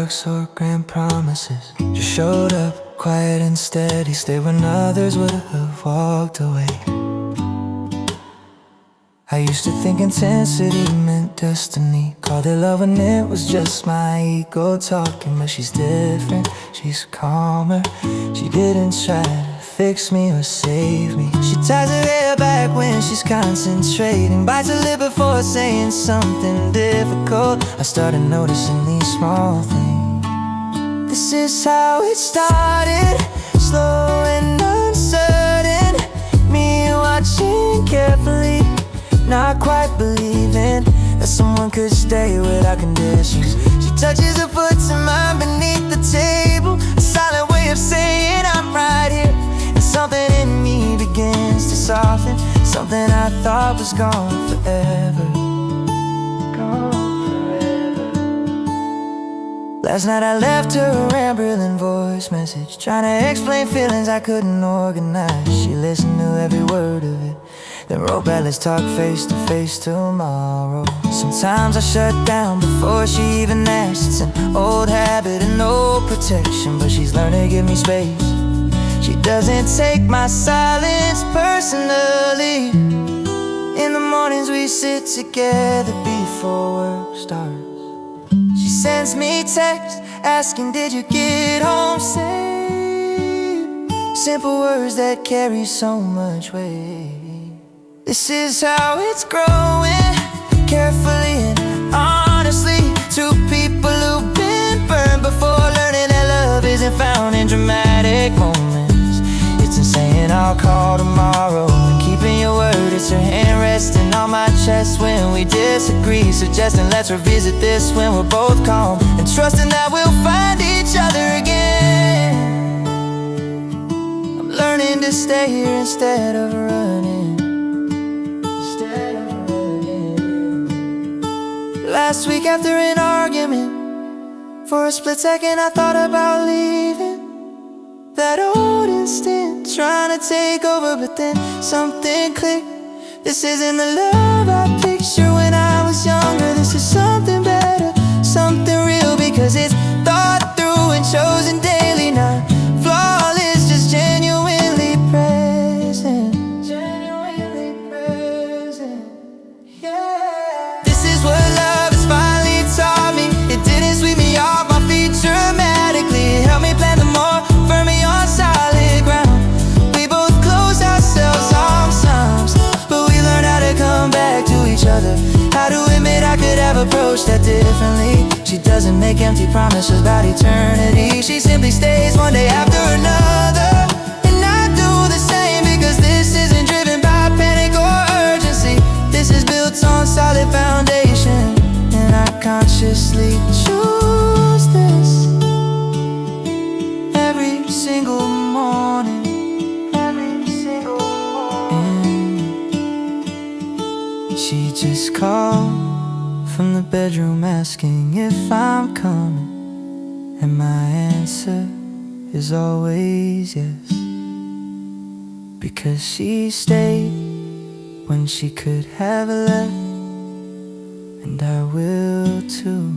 fireworks or grand promises. Just showed up, quiet and steady, stayed when others would have walked away. I used to think intensity meant destiny, called it love when it was just my ego talking. But she's different, she's calmer. She didn't try to fix me or save me. She ties her hair back when she's concentrating, bites her lip before saying something difficult. I started noticing these small things. This is how it started, slow and uncertain. Me watching carefully, not quite believing that someone could stay without conditions. She touches her foot to mine beneath the table, a silent way of saying I'm right here. And something in me begins to soften, something I thought was gone forever. Gone forever. Last night I left her a rambling voice message, trying to explain feelings I couldn't organize. She listened to every word of it, then wrote back, let's talk face to face tomorrow. Sometimes I shut down before she even asked. It's an old habit and no protection, but she's learned to give me space. She doesn't take my silence personally. In the mornings we sit together before work starts. She sends me texts asking, did you get home safe? Simple words that carry so much weight. This is how it's growing, carefully and honestly. Two people who've been burned before, learning that love isn't found in dramatic moments. It's in saying I'll call tomorrow and keeping your word. It's her hand resting on my chest when we disagree, suggesting let's revisit this when we're both calm, and trusting that we'll find each other again. I'm learning to stay here instead of running. Last week after an argument, for a split second I thought about leaving. That old instinct trying to take over, but then something clicked. This isn't the love I pictured when I was younger. This is something better, something real, because it's thought through and chosen daily. Not flawless, just genuinely present. Genuinely present, yeah. This is what love has finally taught me. It didn't sweep me off my feet dramatically. It helped me plant the more firmly on solid ground. We both close ourselves off sometimes, but we learned how to come back to each other. How to admit I could have approached that differently. She doesn't make empty promises about eternity. She simply stays one day after another, and I do the same, because this isn't driven by panic or urgency. This is built on solid foundation, and I consciously choose this every single morning. Every single morning. And she just called from the bedroom asking if I'm coming, and my answer is always yes, because she stayed when she could have left, and I will too.